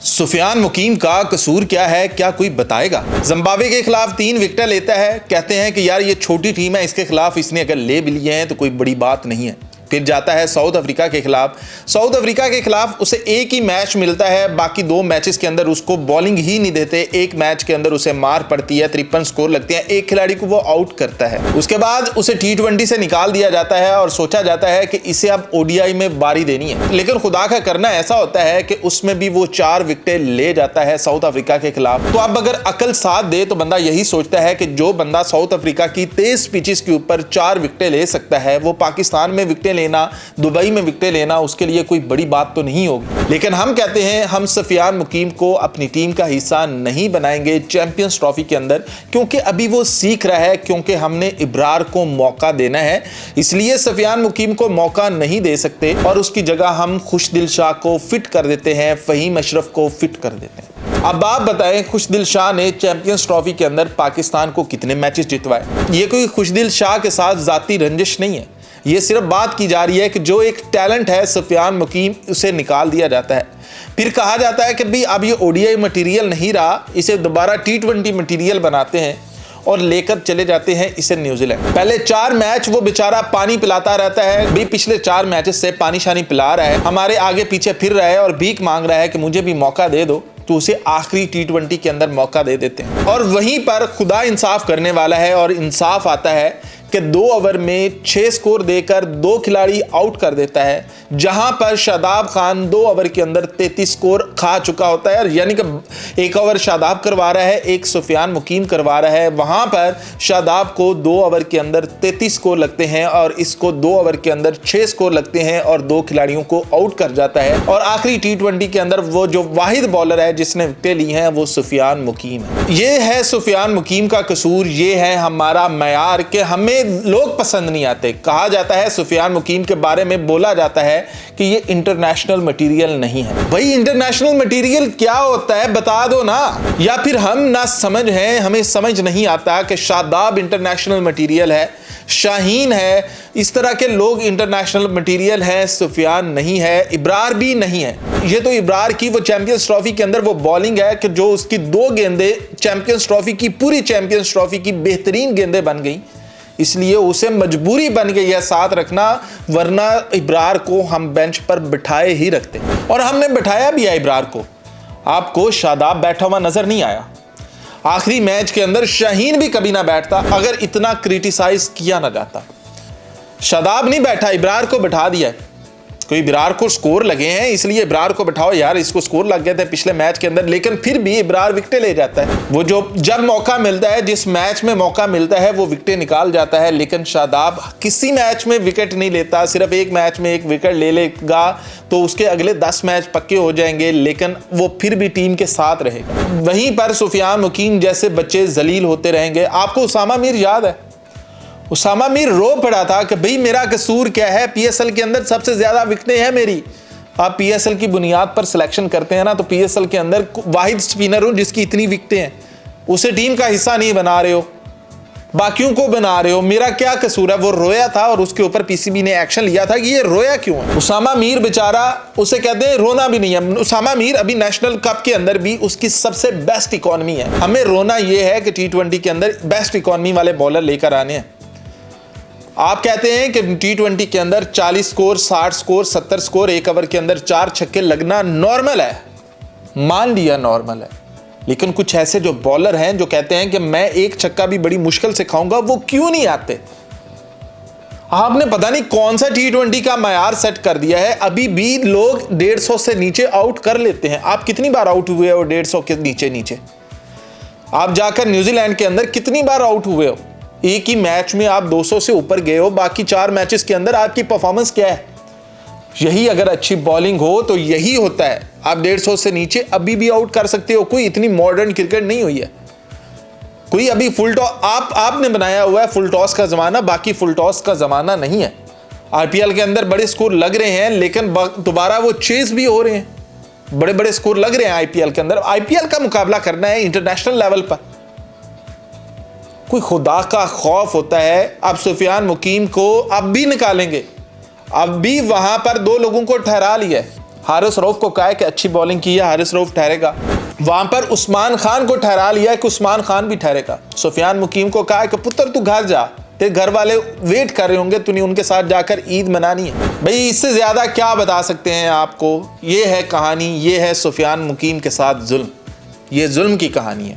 सुफियान मुकीम का कसूर क्या है, क्या कोई बताएगा? जिम्बाब्वे के खिलाफ 3 विकेट लेता है, कहते हैं कि यार ये छोटी टीम है, इसके खिलाफ इसने अगर ले भी लिए हैं तो कोई बड़ी बात नहीं है। फिर जाता है साउथ अफ्रीका के खिलाफ। साउथ अफ्रीका के खिलाफ उसे एक ही मैच मिलता है, बाकी 2 मैचेस के अंदर उसको बॉलिंग ही नहीं देते। एक मैच के अंदर उसे मार पड़ती है, 53 स्कोर लगते हैं, एक खिलाड़ी को वो आउट करता है। उसके बाद उसे T20 से निकाल दिया जाता है और सोचा जाता है कि इसे अब ODI में बारी देनी है, लेकिन खुदा का करना ऐसा होता है कि उसमें भी वो 4 विकेटें ले जाता है साउथ अफ्रीका के खिलाफ। तो अब अगर अकल साथ दे तो बंदा यही सोचता है कि जो बंदा साउथ अफ्रीका की 23 पिचेस के ऊपर 4 विकेटें ले सकता है, वो पाकिस्तान में विकेटें लेना, दुबई में विकेटें लेना उसके लिए कोई बड़ी बात तो नहीं होगी। लेकिन हम कहते हैं हम सुफियान मुकीम को अपनी टीम का हिस्सा नहीं बनाएंगे चैंपियंस ट्रॉफी के अंदर, क्योंकि अभी वो सीख रहा है, क्योंकि हमने इब्रार को मौका देना है, इसलिए सुफियान मुकीम को मौका नहीं दे सकते और उसकी जगह हम खुशदिल शाह को फिट कर देते हैं, फहीम अशरफ को फिट कर देते हैं। अब आप बताएं, खुशदिल शाह ने चैंपियंस ट्रॉफी के अंदर पाकिस्तान को कितने मैचेस जितवाए? ये कोई खुशदिल शाह के साथ जाती रंजिश नहीं है, ये सिर्फ बात की जा रही है कि जो एक टैलेंट है सुफियान मुकीम, उसे निकाल दिया जाता है। फिर कहा जाता है कि भाई अब ये ODI मटेरियल नहीं रहा, इसे दोबारा T20 मटेरियल बनाते हैं और लेकर चले जाते हैं इसे न्यूजीलैंड। पहले 4 मैच वो बेचारा पानी पिलाता रहता है, भाई पिछले 4 मैचेस से पानी शानी पिला रहा है, हमारे आगे पीछे फिर रहा है और भीख मांग रहा है कि मुझे भी मौका दे दो, तो उसे आखिरी T20 के अंदर मौका दे देते हैं। और वहीं पर खुदा इंसाफ करने वाला है और इंसाफ आता है कि 2 ओवर में 6 स्कोर देकर 2 खिलाड़ी आउट कर देता है, जहां पर शादाब खान 2 ओवर के अंदर 33 स्कोर खा चुका होता है, यानी कि 1 ओवर शादाब करवा रहा है, 1 सुफियान मुकीम करवा रहा है। वहां पर शादाब को 2 ओवर के अंदर 33 स्कोर लगते हैं और इसको 2 ओवर के अंदर 6 स्कोर लगते हैं और 2 खिलाड़ियों को आउट कर जाता है। और आखिरी T20 के अंदर वो जो वाहिद बॉलर है जिसने विकेटें ली हैं वो सुफियान मुकीम है। ये है सुफियान मुकीम का कसूर, ये है हमारा मयार कि हमें लोग पसंद नहीं आते। कहा जाता है सुफियान मुकीम के बारे में, बोला जाता है कि ये इंटरनेशनल मटेरियल नहीं है। भाई इंटरनेशनल मटेरियल क्या होता है बता दो ना, या फिर हम ना समझ हैं, हमें समझ नहीं आता कि शादाब इंटरनेशनल मटेरियल है, शाहीन है, इस तरह के लोग इंटरनेशनल मटेरियल है, सुफियान नहीं है, इब्रार भी नहीं है। ये तो इब्रार की वो चैंपियंस ट्रॉफी के अंदर वो बॉलिंग है कि जो उसकी 2 गेंदें चैंपियंस ट्रॉफी की, पूरी चैंपियंस ट्रॉफी की बेहतरीन गेंदें बन गई, इसलिए उसे मजबूरी बन गई है साथ रखना, वरना इब्रार को हम बेंच पर बिठाए ही रखते और हमने बिठाया भी है इब्रार को। आपको शादाब बैठा हुआ नजर नहीं आया? आखिरी मैच के अंदर शाहीन भी कभी ना बैठता अगर इतना क्रिटिसाइज किया ना जाता। शादाब नहीं बैठा, इब्रार को बिठा दिया है। कोई इब्रार को स्कोर लगे हैं इसलिए इब्रार को बिठाओ, यार इसको स्कोर लग गए थे पिछले मैच के अंदर, लेकिन फिर भी इब्रार विकेटें ले जाता है। वो जो जब मौका मिलता है, जिस मैच में मौका मिलता है, वो विकेटें निकाल जाता है। लेकिन शादाब किसी मैच में विकेट नहीं लेता, सिर्फ एक मैच में 1 विकेट ले लेगा तो उसके अगले 10 मैच पक्के हो जाएंगे, लेकिन वो फिर भी टीम के साथ रहेगा। वहीं पर सुफियान मुकीम जैसे बच्चे जलील होते रहेंगे। आपको उसामा मीर याद है? उसामा मीर रो पड़ा था कि भाई मेरा कसूर क्या है, PSL के अंदर सबसे ज्यादा विकेटें हैं मेरी। आप PSL की बुनियाद पर सिलेक्शन करते हैं ना, तो PSL के अंदर वाहिद स्पिनर हूं जिसकी इतनी विकेटें हैं, उसे टीम का हिस्सा नहीं बना रहे हो, बाकियों को बना रहे हो, मेरा क्या कसूर है? वो रोया था और उसके ऊपर PCB ने एक्शन लिया था कि ये रोया क्यों है। उसामा मीर बेचारा, उसे कहते हैं रोना भी नहीं है। उसामा मीर अभी नेशनल कप के अंदर भी उसकी सबसे बेस्ट इकोनॉमी है। हमें रोना यह है कि T20 के अंदर बेस्ट इकोनॉमी वाले बॉलर लेकर आने हैं। आप कहते हैं कि T20 के अंदर 40 स्कोर, 60 स्कोर, 70 स्कोर, 1 ओवर के अंदर 4 छक्के लगना नॉर्मल है, मान लिया नॉर्मल है। लेकिन कुछ ऐसे जो बॉलर हैं जो कहते हैं कि मैं 1 छक्का भी बड़ी मुश्किल से खाऊंगा, वो क्यों नहीं आते? आपने पता नहीं कौन सा T20 का मयार सेट कर दिया है, अभी भी लोग 150 से नीचे आउट कर लेते हैं। आप कितनी बार आउट हुए हो 150 के नीचे? आप जाकर न्यूजीलैंड के अंदर कितनी बार आउट हुए हो? एक ही मैच में आप 200 से ऊपर गए हो, बाकी 4 मैचेस के अंदर आपकी परफॉर्मेंस क्या है? यही अगर अच्छी बॉलिंग हो तो यही होता है, आप 150 से नीचे अभी भी आउट कर सकते हो। कोई इतनी मॉडर्न क्रिकेट नहीं हुई है, कोई अभी फुल टॉस आपने बनाया हुआ है फुल टॉस का जमाना, बाकी फुल टॉस का जमाना नहीं है। IPL के अंदर बड़े स्कोर लग रहे हैं, लेकिन दोबारा वो चेज भी हो रहे हैं, बड़े बड़े स्कोर लग रहे हैं IPL के अंदर। IPL का मुकाबला करना है इंटरनेशनल लेवल पर, कोई खुदा का खौफ होता है। अब सुफियान मुकीम को अब भी निकालेंगे, अब भी वहां पर 2 लोगों को ठहरा लिया है, हारिस रऊफ को कहा है कि अच्छी बॉलिंग की है, हारिस रऊफ ठहरेगा। वहां पर उस्मान खान को ठहरा लिया है कि उस्मान खान भी ठहरेगा। सुफियान मुकीम को कहा है कि पुत्र तू घर जा, तेरे घर वाले वेट कर रहे होंगे, तूने उनके साथ जाकर ईद मनानी है। भाई इससे ज्यादा क्या बता सकते हैं आपको। ये है कहानी, ये है सुफियान मुकीम के साथ जुल्म, ये जुल्म की कहानी है।